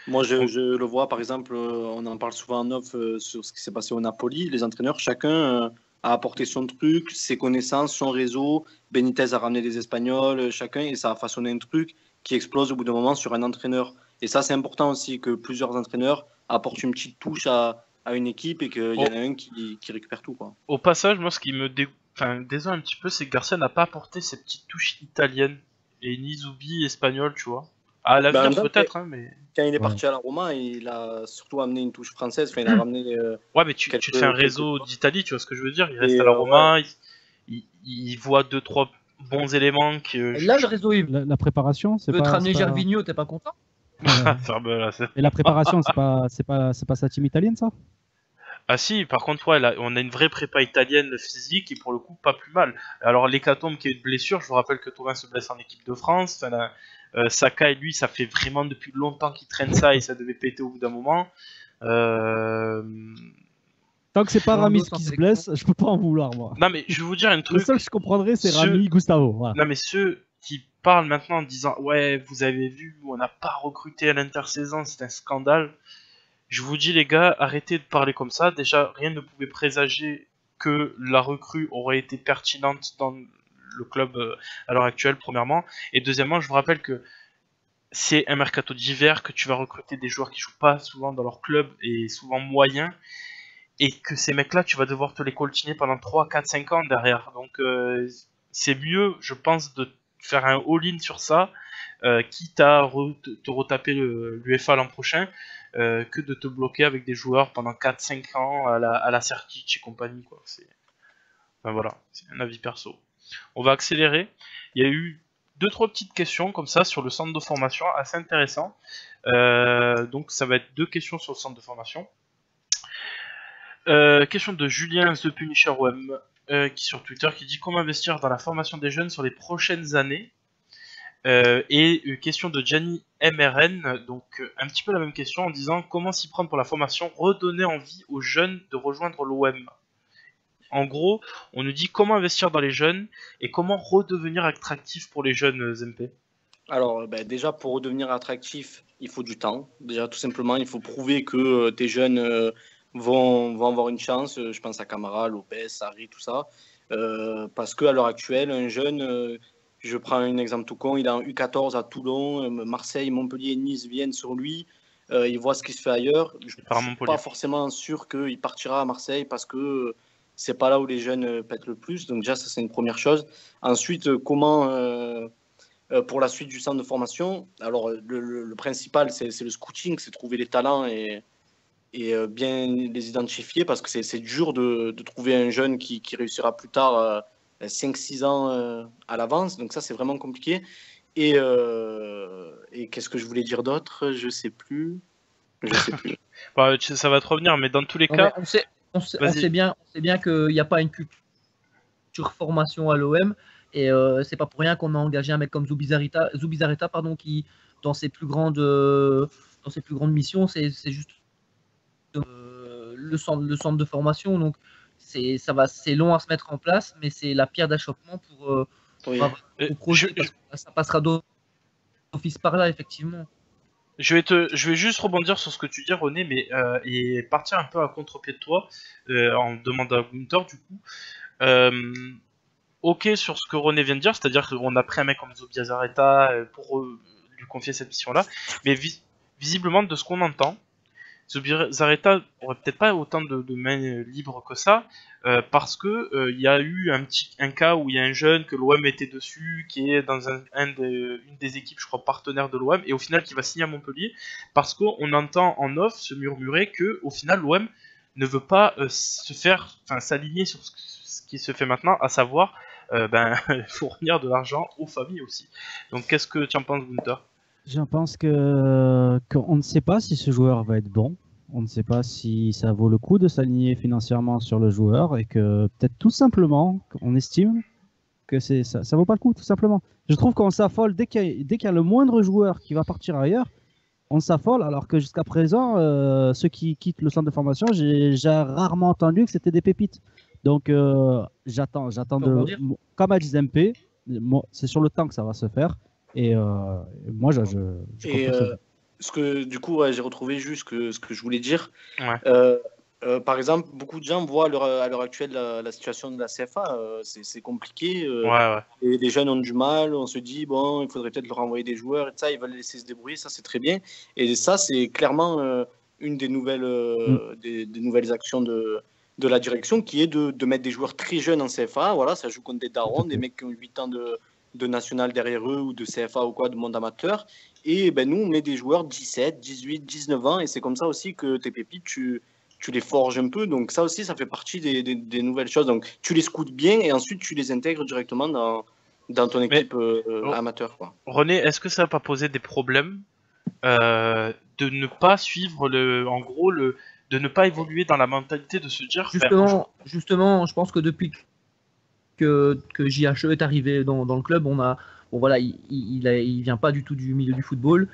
Moi, je le vois, par exemple, on en parle souvent en off sur ce qui s'est passé au Napoli. Les entraîneurs, chacun a apporté son truc, ses connaissances, son réseau. Benitez a ramené des Espagnols, chacun, et ça a façonné un truc qui explose au bout d'un moment sur un entraîneur. Et ça, c'est important aussi que plusieurs entraîneurs apportent une petite touche à une équipe et qu'il y en a un qui récupère tout, quoi. Au passage, moi, ce qui me désole un petit peu, c'est que Garcia n'a pas apporté ces petites touches italiennes et ni Zubi espagnol, tu vois. À l'avenir, peut-être, hein, mais. Quand il est parti à la Roma, il a surtout amené une touche française. Enfin, il a ramené. Ouais, mais tu te fais un réseau d'Italie, tu vois ce que je veux dire. Il reste Et, à la Roma, ouais. il voit 2-3 bons éléments que. Et là, le réseau, il La préparation, c'est veut pas. te ramener c'est pas- Gervinho, t'es pas content? Et la préparation, c'est pas sa team italienne, ça? Ah si, par contre, ouais, là, on a une vraie prépa italienne physique et pour le coup, pas plus mal. Alors, l'hécatombe qui est une blessure, je vous rappelle que Thauvin se blesse en équipe de France. Saka et lui, ça fait vraiment depuis longtemps qu'il traîne ça et ça devait péter au bout d'un moment. Tant que c'est pas Dans Ramis d'autres qui se sélections. blesse, je peux pas en vouloir, moi. Non, mais je vais vous dire un Le truc. seul que je comprendrais, c'est Ceux- Rami, Gustavo. Voilà. Non, mais ceux qui parlent maintenant en disant ouais, vous avez vu, on n'a pas recruté à l'intersaison, c'est un scandale. Je vous dis les gars, arrêtez de parler comme ça. Déjà, rien ne pouvait présager que la recrue aurait été pertinente dans le club à l'heure actuelle, premièrement. Et deuxièmement, je vous rappelle que c'est un mercato d'hiver, que tu vas recruter des joueurs qui jouent pas souvent dans leur club et souvent moyens, et que ces mecs-là, tu vas devoir te les coltiner pendant 3, 4, 5 ans derrière. Donc c'est mieux, je pense, de faire un all-in sur ça, quitte à te retaper l'UEFA l'an prochain, que de te bloquer avec des joueurs pendant 4-5 ans à la Sertic et compagnie, quoi. Enfin, voilà, c'est un avis perso. On va accélérer. Il y a eu 2-3 petites questions comme ça sur le centre de formation, assez intéressant. Donc ça va être 2 questions sur le centre de formation. Question de Julien The Punisher OM qui sur Twitter qui dit comment investir dans la formation des jeunes sur les prochaines années. Et question de Gianni MRN, donc un petit peu la même question en disant comment s'y prendre pour la formation, redonner envie aux jeunes de rejoindre l'OM. En gros, on nous dit comment investir dans les jeunes et comment redevenir attractif pour les jeunes, Zempe. Alors, déjà, pour redevenir attractif, il faut du temps. Déjà, tout simplement, il faut prouver que tes jeunes vont avoir une chance. Je pense à Camara, Lopez, Sarri, tout ça. Parce qu'à l'heure actuelle, un jeune, je prends un exemple tout con, il est en U14 à Toulon, Marseille, Montpellier, Nice viennent sur lui. Il voit ce qui se fait ailleurs. Je ne suis pas forcément sûr qu'il partira à Marseille parce que c'est pas là où les jeunes pètent le plus. Donc déjà, ça, c'est une première chose. Ensuite, comment... pour la suite du centre de formation, alors le principal, c'est le scouting, c'est trouver les talents et bien les identifier parce que c'est dur de trouver un jeune qui réussira plus tard 5-6 ans à l'avance. Donc ça, c'est vraiment compliqué. Et qu'est-ce que je voulais dire d'autre? Je sais plus. Bah, ça va te revenir, mais dans tous les cas... On sait bien qu'il n'y a pas une culture formation à l'OM. Et c'est pas pour rien qu'on a engagé un mec comme Zubizarreta, qui dans ses plus grandes missions, c'est juste le centre de formation. Donc c'est long à se mettre en place, mais c'est la pierre d'achoppement pour projet, parce que ça passera d'office par là, effectivement. Je vais juste rebondir sur ce que tu dis, René, mais et partir un peu à contre-pied de toi en demandant à Gunther du coup. Ok sur ce que René vient de dire, c'est-à-dire qu'on a pris un mec comme Zubizarreta pour lui confier cette mission-là, mais visiblement de ce qu'on entend, Zubizarreta aurait peut-être pas autant de mains libres que ça, parce que il y a eu un cas où il y a un jeune que l'OM était dessus, qui est dans une des équipes, je crois, partenaires de l'OM, et au final qui va signer à Montpellier, parce qu'on entend en off se murmurer que au final l'OM ne veut pas s'aligner sur ce qui se fait maintenant, à savoir fournir de l'argent aux familles aussi. Donc qu'est-ce que tu en penses, Gunther? J'en pense qu'on ne sait pas si ce joueur va être bon. On ne sait pas si ça vaut le coup de s'aligner financièrement sur le joueur et que peut-être tout simplement, on estime que ça vaut pas le coup, tout simplement. Je trouve qu'on s'affole dès qu'il y a le moindre joueur qui va partir ailleurs, on s'affole, alors que jusqu'à présent, ceux qui quittent le centre de formation, j'ai rarement entendu que c'était des pépites. Donc j'attends comme a dit MP, c'est sur le temps que ça va se faire. Et moi, je ce que du coup, j'ai retrouvé juste ce que je voulais dire. Ouais. Par exemple, beaucoup de gens voient à l'heure actuelle la situation de la CFA, c'est compliqué. Ouais. Et les jeunes ont du mal, on se dit, bon, il faudrait peut-être leur envoyer des joueurs et ça, ils veulent les laisser se débrouiller, ça c'est très bien. Et ça, c'est clairement une des nouvelles, des nouvelles actions de la direction, qui est de mettre des joueurs très jeunes en CFA. Voilà, ça joue contre des darons, des mecs qui ont 8 ans de national derrière eux ou de CFA ou quoi, de monde amateur. Et nous, on met des joueurs 17, 18, 19 ans, et c'est comme ça aussi que tes pépites, tu les forges un peu. Donc ça aussi, ça fait partie des nouvelles choses. Donc tu les scoutes bien et ensuite tu les intègres directement dans ton équipe amateur, quoi. René, est-ce que ça va pas poser des problèmes de ne pas suivre de ne pas évoluer dans la mentalité de se dire... Justement, je pense que depuis que JHE est arrivé dans le club, il vient pas du tout du milieu du football,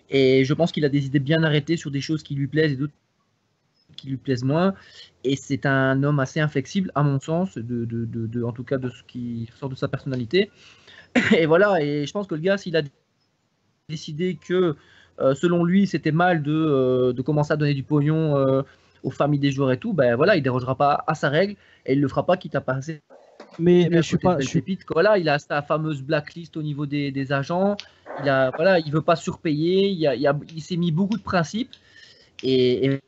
et je pense qu'il a des idées bien arrêtées sur des choses qui lui plaisent et d'autres qui lui plaisent moins, et c'est un homme assez inflexible à mon sens, en tout cas de ce qui sort de sa personnalité. Et voilà, et je pense que le gars, s'il a décidé que selon lui, c'était mal de commencer à donner du pognon aux familles des joueurs et tout. Ben voilà, il dérogera pas à sa règle et il le fera pas, quitte à passer. Mais je suis pas. Voilà, il a sa fameuse blacklist au niveau des agents. Voilà, il veut pas surpayer. Il s'est mis beaucoup de principes et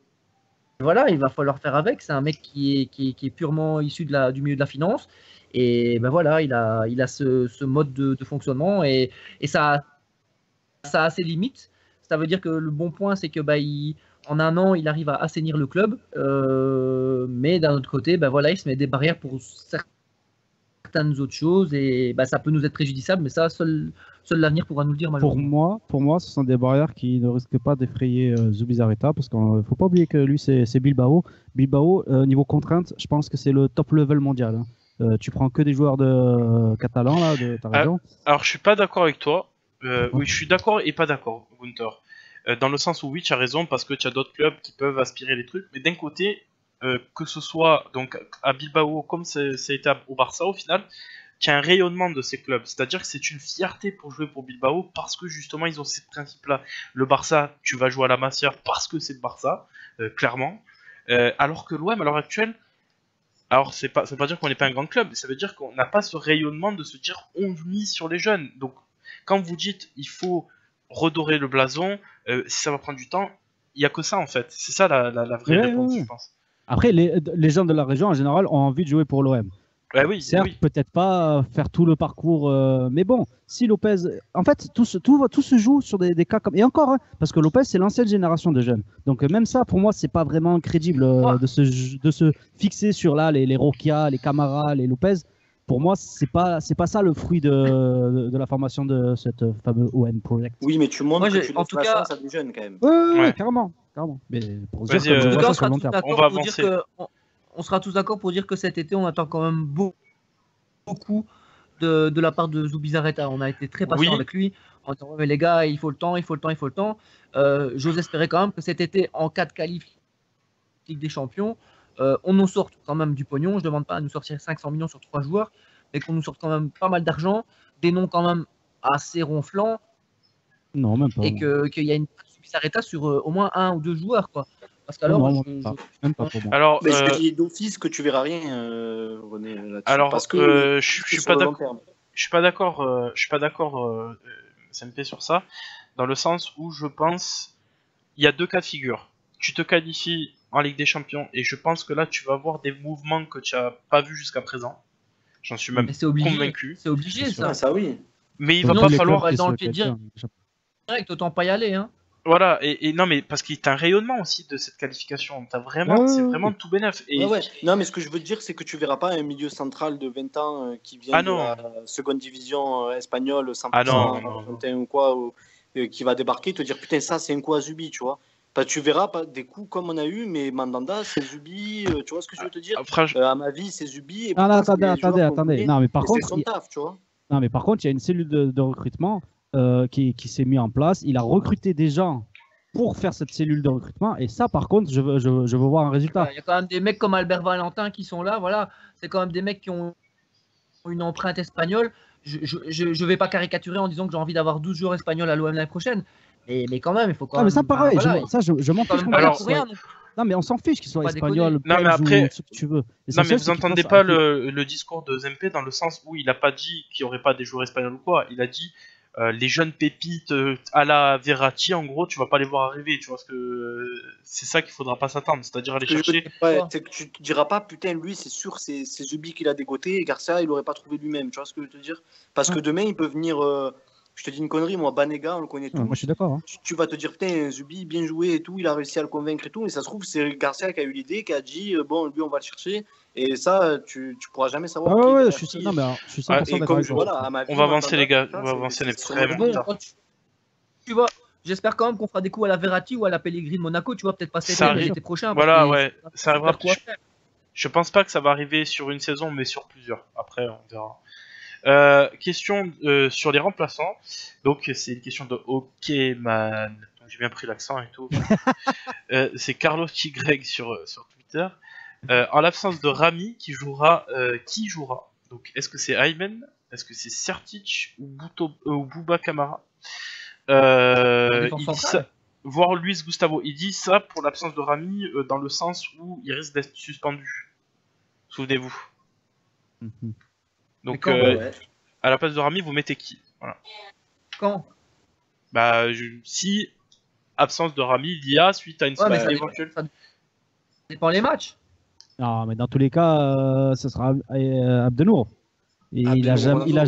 voilà, il va falloir faire avec. C'est un mec qui est purement issu du milieu de la finance. Et ben voilà, il a ce mode de fonctionnement et ça a ses limites. Ça veut dire que le bon point, c'est que en un an, il arrive à assainir le club. Mais d'un autre côté, ben voilà, il se met des barrières pour certaines autres choses et ça peut nous être préjudiciable. Mais ça, seul l'avenir pourra nous le dire. Pour moi, ce sont des barrières qui ne risquent pas d'effrayer Zubizarreta parce qu'il ne faut pas oublier que lui, c'est Bilbao. Bilbao, niveau contrainte, je pense que c'est le top level mondial. Hein. Tu prends que des joueurs catalans là, de ta région. Alors je suis pas d'accord avec toi. Oui, je suis d'accord et pas d'accord, Gunther. Dans le sens où oui, tu as raison parce que tu as d'autres clubs qui peuvent aspirer les trucs, mais d'un côté, que ce soit donc à Bilbao comme ça a été au Barça au final, tu as un rayonnement de ces clubs. C'est-à-dire que c'est une fierté pour jouer pour Bilbao parce que justement ils ont ces principes-là. Le Barça, tu vas jouer à la Masia parce que c'est le Barça, clairement. Alors que l'OM à l'heure actuelle, alors ça veut pas dire qu'on n'est pas un grand club, mais ça veut dire qu'on n'a pas ce rayonnement de se dire on mise sur les jeunes. Donc quand vous dites il faut redorer le blason, si ça va prendre du temps, il n'y a que ça en fait. C'est ça la vraie réponse, je pense. Après, les gens de la région en général ont envie de jouer pour l'OM. Oui, certes, peut-être pas faire tout le parcours, mais bon, si Lopez. En fait, tout se joue sur des cas comme. Et encore, hein, parce que Lopez, c'est l'ancienne génération de jeunes. Donc, même ça, pour moi, c'est pas vraiment crédible de se fixer sur là les Roquia, les Camara, les Lopez. Pour moi, c'est pas ça le fruit de la formation de cette fameux OM Project. Oui, mais tu montres que tu laisses la chance à des jeunes quand même. Ouais, carrément. Mais pour dire que je vois ça sur le long terme. On va avancer. On sera tous d'accord pour dire que cet été, on attend quand même beaucoup de la part de Zubizarreta. On a été très patient avec lui. En disant, mais les gars, il faut le temps. J'ose espérer quand même que cet été, en cas de qualif Ligue des Champions, on nous sorte quand même du pognon. Je ne demande pas à nous sortir 500 millions sur 3 joueurs, mais qu'on nous sorte quand même pas mal d'argent, des noms quand même assez ronflants. Non, même pas. Et qu'il y a une Zubizarreta sur au moins 1 ou 2 joueurs, quoi. Parce qu'alors, même pas pour moi. Alors, mais je dis d'office que tu verras rien, René. Alors, parce que je suis pas d'accord. Je suis pas d'accord, SMP sur ça, dans le sens où je pense il y a 2 cas de figure. Tu te qualifies en Ligue des Champions et je pense que là tu vas voir des mouvements que tu as pas vu jusqu'à présent. J'en suis même convaincu. C'est obligé ça. Ça oui. Mais il va pas falloir dans le pied direct, autant pas y aller, hein. Voilà, et non, mais parce qu'il y a un rayonnement aussi de cette qualification. C'est vraiment tout bénef. Et... Ouais. Non, mais ce que je veux te dire, c'est que tu verras pas un milieu central de 20 ans qui vient de la seconde division espagnole, 100% ou quoi, qui va débarquer et te dire putain, ça c'est un coup à Zubi, tu vois. Tu verras pas des coups comme on a eu, mais Mandanda, c'est Zubi, tu vois ce que je veux te dire. À ma vie, c'est Zubi. Et attendez. Non, mais par contre, son taf, tu vois. Non, mais par contre, il y a une cellule de recrutement qui s'est mise en place. Il a recruté des gens pour faire cette cellule de recrutement. Et ça, par contre, je veux voir un résultat. Il y a quand même des mecs comme Albert Valentin qui sont là. Voilà, c'est quand même des mecs qui ont une empreinte espagnole. Je vais pas caricaturer en disant que j'ai envie d'avoir 12 joueurs espagnols à l'OM l'année prochaine. Mais quand même, il faut quand même. Mais ça, pareil, je m'en fiche. Non, mais on s'en fiche qu'ils soient espagnols, non, mais après, ce que tu veux. Non, mais vous entendez pas le discours de Zempe dans le sens où il a pas dit qu'il y aurait pas des joueurs espagnols ou quoi. Il a dit les jeunes pépites à la Verratti, en gros, tu vas pas les voir arriver. Tu vois ce que c'est ça qu'il faudra pas s'attendre, c'est-à-dire aller chercher. C'est que tu te diras pas putain, lui c'est sûr, c'est Zubi qui l'a dégoté et Garcia il aurait pas trouvé lui-même. Tu vois ce que je veux te dire? Parce que demain il peut venir. Je te dis une connerie, moi, Banega, on le connaît tous. Moi, je suis d'accord. Hein. Tu vas te dire, putain, Zubi, bien joué et tout, il a réussi à le convaincre et tout, mais ça se trouve, c'est Garcia qui a eu l'idée, qui a dit, bon, lui, on va le chercher, et ça, tu pourras jamais savoir. Ouais, je suis 100% d'accord avec toi. On va avancer, les gars, on va avancer les frères. Bon, tu vois, j'espère quand même qu'on fera des coups à la Verratti ou à la Pellegrini de Monaco, tu vois, peut-être pas l'été prochain. Voilà, ouais, ça arrivera. Je pense pas que ça va arriver sur une saison, mais sur plusieurs. Après, on verra. Question sur les remplaçants. Donc c'est une question de Okman. J'ai bien pris l'accent et tout. C'est Carlos Y sur Twitter. En l'absence de Rami, qui jouera Donc est-ce que c'est Aymen, est-ce que c'est Sertic ou Bouba Camara? défense Il dit centrale. ça, voir Luis Gustavo, il dit ça pour l'absence de Rami dans le sens où il risque d'être suspendu. Souvenez-vous. Mhm. Donc quand, Ouais. à la place de Rami, vous mettez qui? Voilà. Quand? Bah, si absence de Rami, il y a suite à une Ouais, mais sortie ça éventuelle. dépend les matchs. Non, mais dans tous les cas, ce sera Abdenour. Et il a Abdenour,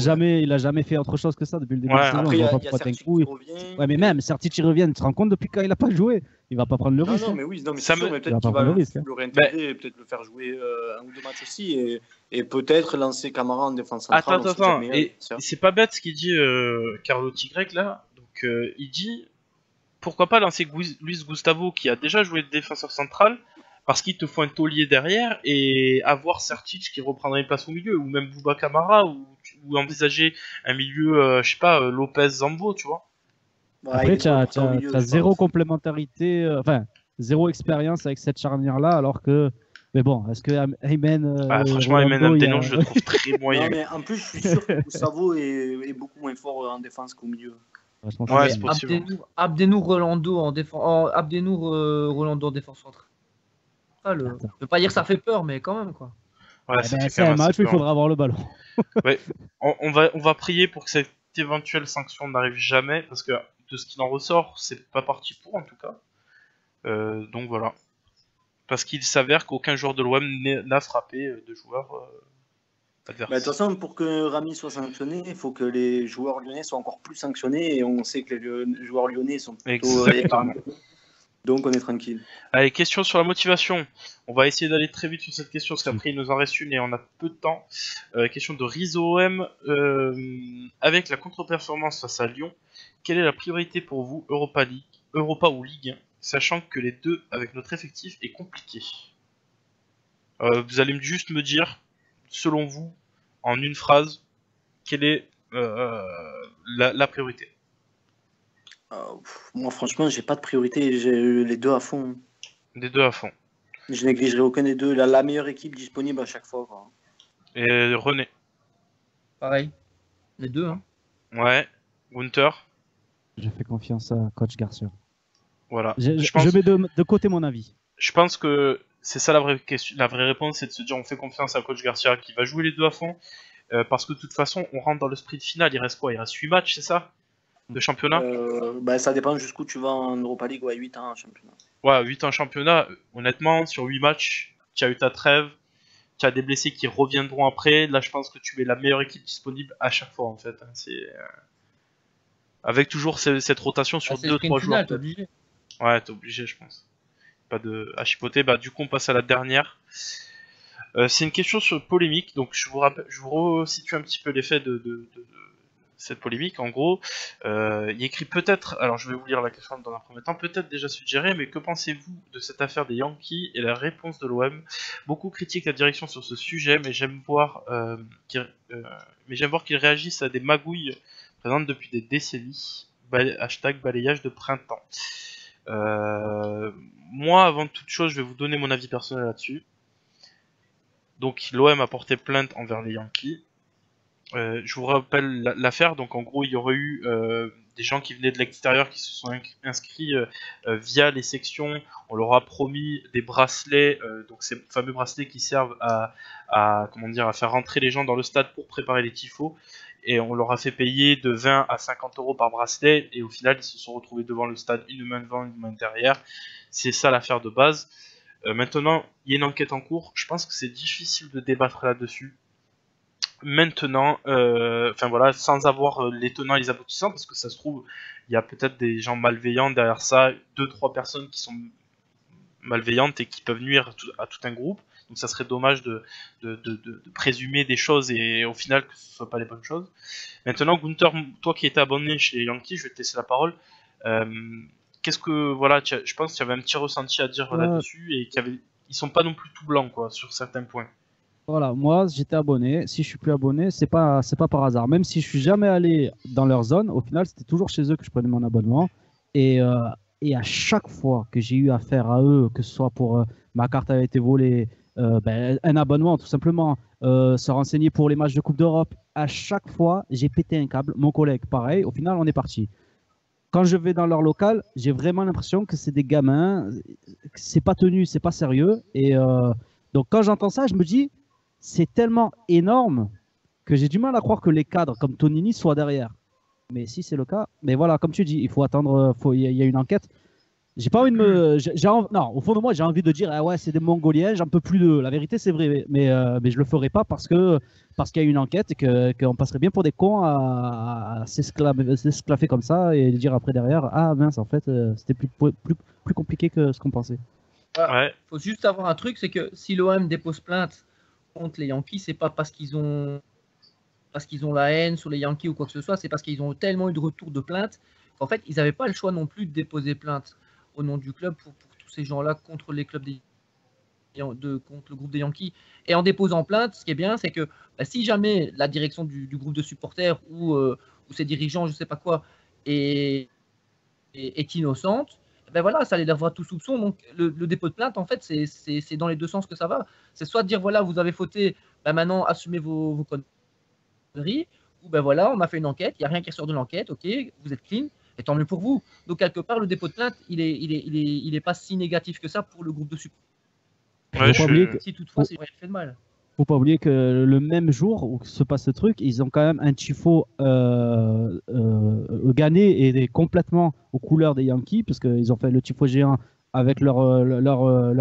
jamais fait autre chose que ça depuis le début Ouais, de la saison. Après, il Je y vois a, pas il y a pourquoi t'as un Sertic coup. qui revient. Ouais, mais même, Sertic, il revient. Tu te rends compte depuis quand il a pas joué? Il va pas prendre le Non, risque. non, hein. mais oui, non, mais Ça c'est sûr, me- mais Il peut-être va qu'il pas va prendre le risque. le réintégrer, peut-être le faire jouer un ou deux matchs aussi, et peut-être lancer Camara en défense centrale. on sait Attends, jamais, et ça. c'est pas bête ce qu'il dit Carlo Tigrec là. Donc il dit pourquoi pas lancer Luis Gustavo qui a déjà joué de défenseur central parce qu'il te faut un taulier derrière et avoir Sertic qui reprendrait une place au milieu ou même Bouba Camara ou envisager un milieu je sais pas Lopez Zambo tu vois. Ouais, il Après, est tu trop as, important au milieu, je zéro pense. complémentarité, enfin, zéro expérience avec cette charnière-là, alors que. Mais bon, est-ce que Aymen Bah, franchement Aymen Rolando, il y Abdenour a- je le trouve très moyen. Non, mais en plus, je suis sûr que Gustavo est beaucoup moins fort en défense qu'au milieu. Franchement, Ouais, je c'est sais possible. Abdenour Rolando en défense. Abdenour Rolando en défense centrale. Attends. Je veux pas dire que ça fait peur, mais quand même quoi. Ouais, pas. ça Eh ben, fait c'est quand un même assez match où il peur. faudra avoir le ballon. Ouais, on va prier pour que cette éventuelle sanction n'arrive jamais, parce que de ce qu'il en ressort, c'est pas parti pour en tout cas. Donc voilà. Parce qu'il s'avère qu'aucun joueur de l'OM n'a frappé de joueurs adverses. Bah, de toute façon, pour que Rami soit sanctionné, il faut que les joueurs lyonnais soient encore plus sanctionnés, et on sait que les joueurs lyonnais sont plutôt Exactement. épargnés. Donc on est tranquille. Allez, question sur la motivation. On va essayer d'aller très vite sur cette question, parce qu'après il nous en reste une et on a peu de temps. Question de Rizzo OM. Avec la contre-performance face à Lyon, quelle est la priorité pour vous, Europa League, Europa ou Ligue 1, sachant que les deux, avec notre effectif, est compliqué? Vous allez juste me dire, selon vous, en une phrase, quelle est la priorité? Moi, franchement, j'ai pas de priorité. J'ai les deux à fond. Des deux à fond. Je négligerai aucun des deux. La meilleure équipe disponible à chaque fois, quoi. Et René. Pareil. Les deux, hein. Ouais. Gunther. Je fais confiance à Coach Garcia. Voilà. Je pense, mets de côté mon avis. je pense que c'est ça la vraie question. La vraie réponse, c'est de se dire on fait confiance à Coach Garcia qui va jouer les deux à fond. Parce que de toute façon, on rentre dans le sprint final. Il reste quoi? Il reste 8 matchs, c'est ça? De championnat? Bah, ça dépend jusqu'où tu vas en Europa League, ouais, 8 ans en championnat. Ouais, 8 en championnat. Honnêtement, sur 8 matchs, tu as eu ta trêve. Tu as des blessés qui reviendront après. Là, je pense que tu mets la meilleure équipe disponible à chaque fois, en fait. C'est avec toujours cette rotation sur C'est 2-3 joueurs. t'es obligé. Ouais, t'es obligé, je pense. Pas de à chipoter. Bah, du coup, on passe à la dernière. C'est une question sur polémique. Donc, je vous resitue un petit peu l'effet de cette polémique. En gros, il écrit peut-être. Alors, je vais vous lire la question dans un premier temps. Peut-être déjà suggéré, mais que pensez-vous de cette affaire des Yankees et la réponse de l'OM? Beaucoup critiquent la direction sur ce sujet, mais j'aime voir qu'ils réagissent à des magouilles présentes depuis des décennies. Hashtag balayage de printemps. Moi, avant toute chose, je vais vous donner mon avis personnel là-dessus. Donc, l'OM a porté plainte envers les Yankees. Je vous rappelle l'affaire. Donc, en gros, il y aurait eu des gens qui venaient de l'extérieur qui se sont inscrits via les sections. On leur a promis des bracelets, donc ces fameux bracelets qui servent à faire rentrer les gens dans le stade pour préparer les tifos. Et on leur a fait payer de 20 à 50 euros par bracelet. Et au final, ils se sont retrouvés devant le stade, une main devant, une main derrière. C'est ça l'affaire de base. Maintenant, il y a une enquête en cours. Je pense que c'est difficile de débattre là-dessus. Maintenant, sans avoir les tenants et les aboutissants, parce que ça se trouve, il y a peut-être des gens malveillants derrière ça, 2-3 personnes qui sont malveillantes et qui peuvent nuire à tout un groupe. Donc ça serait dommage de présumer des choses et au final que ce ne soit pas les bonnes choses. Maintenant, Gunther, toi qui étais abonné chez les Yankees, je vais te laisser la parole. Je pense qu'il y avait un petit ressenti à dire là-dessus et ils sont pas non plus tout blancs quoi sur certains points. Voilà, moi j'étais abonné. Si je suis plus abonné, c'est pas par hasard. Même si je suis jamais allé dans leur zone, au final c'était toujours chez eux que je prenais mon abonnement. Et à chaque fois que j'ai eu affaire à eux, que ce soit pour ma carte avait été volée, un abonnement tout simplement, se renseigner pour les matchs de Coupe d'Europe, à chaque fois j'ai pété un câble. Mon collègue pareil. Au final on est parti. quand je vais dans leur local, j'ai vraiment l'impression que c'est des gamins, que c'est pas tenu, c'est pas sérieux. Et donc quand j'entends ça, je me dis, c'est tellement énorme que j'ai du mal à croire que les cadres comme Tonini soient derrière. Mais si c'est le cas, mais voilà, comme tu dis, il faut attendre, il y a une enquête. J'ai pas envie de me. Non, au fond de moi, j'ai envie de dire, ah ouais, c'est des Mongoliens, j'en peux plus d'eux. La vérité, c'est vrai, mais je le ferai pas parce qu'il y a une enquête et qu'on passerait bien pour des cons à s'esclaffer comme ça et dire après derrière, ah mince, en fait, c'était plus compliqué que ce qu'on pensait. Ouais. Faut juste avoir un truc, c'est que si l'OM dépose plainte contre les Yankees, c'est pas parce qu'ils ont la haine sur les Yankees ou quoi que ce soit, c'est parce qu'ils ont tellement eu de retours de plainte qu'en fait, ils n'avaient pas le choix non plus de déposer plainte au nom du club pour tous ces gens-là contre les clubs contre le groupe des Yankees. Et en déposant plainte, ce qui est bien, c'est que si jamais la direction du groupe de supporters ou ses dirigeants, je sais pas quoi, est innocente, ben voilà, ça les lèvera tout soupçon. Donc le dépôt de plainte, en fait, c'est dans les deux sens que ça va. C'est soit dire, voilà, vous avez fauté, ben maintenant assumez vos conneries, ou ben voilà, on a fait une enquête, il n'y a rien qui ressort de l'enquête, ok, vous êtes clean, et tant mieux pour vous. Donc quelque part, le dépôt de plainte, il est pas si négatif que ça pour le groupe de supporters. Ouais, Si toutefois, c'est fait de mal. Faut pas oublier que le même jour où se passe ce truc, ils ont quand même un tifo gagné et complètement aux couleurs des Yankees, parce qu'ils ont fait le tifo géant avec leur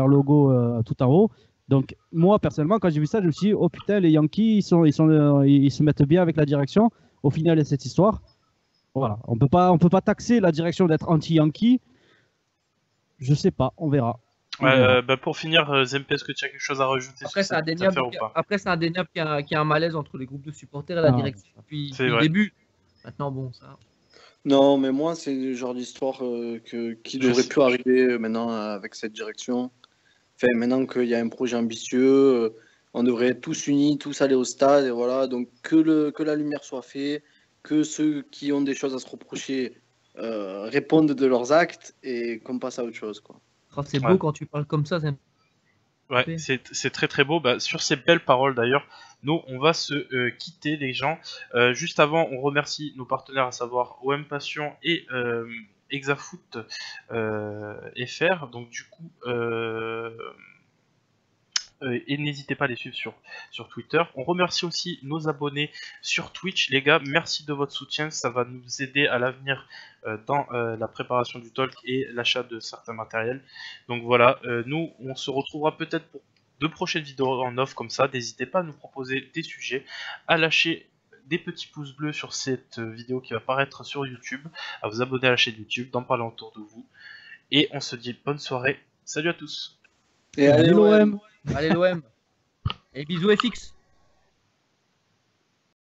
logo tout en haut. Donc moi personnellement, quand j'ai vu ça, je me suis dit, oh putain, les Yankees, ils se mettent bien avec la direction. Au final de cette histoire, voilà, on peut pas taxer la direction d'être anti-Yankee. Je sais pas, on verra. Pour finir, Zempe, est-ce que tu as quelque chose à rajouter après, sur cette affaire ou pas? Après, c'est indéniable qu'il y a un malaise entre les groupes de supporters et la direction depuis le début. Maintenant, bon, ça. Non, mais moi, c'est le genre d'histoire qui devrait plus arriver maintenant avec cette direction. Enfin, maintenant qu'il y a un projet ambitieux, on devrait être tous unis, tous aller au stade, et voilà. Donc, que la lumière soit faite, que ceux qui ont des choses à se reprocher répondent de leurs actes et qu'on passe à autre chose, quoi. Oh, c'est beau quand tu parles comme ça. Ouais, c'est très très beau. Sur ces belles paroles d'ailleurs, nous on va se quitter les gens. Juste avant, on remercie nos partenaires, à savoir OM Passion et Exafoot FR. Donc du coup, et n'hésitez pas à les suivre sur Twitter. On remercie aussi nos abonnés sur Twitch. Les gars, merci de votre soutien, ça va nous aider à l'avenir dans la préparation du talk et l'achat de certains matériels. Donc voilà, nous on se retrouvera peut-être pour de prochaines vidéos en off comme ça. N'hésitez pas à nous proposer des sujets, à lâcher des petits pouces bleus sur cette vidéo qui va apparaître sur YouTube, à vous abonner à la chaîne YouTube, d'en parler autour de vous. Et on se dit bonne soirée, salut à tous. Et allez l'OM. Allez l'OM. Et bisous FX.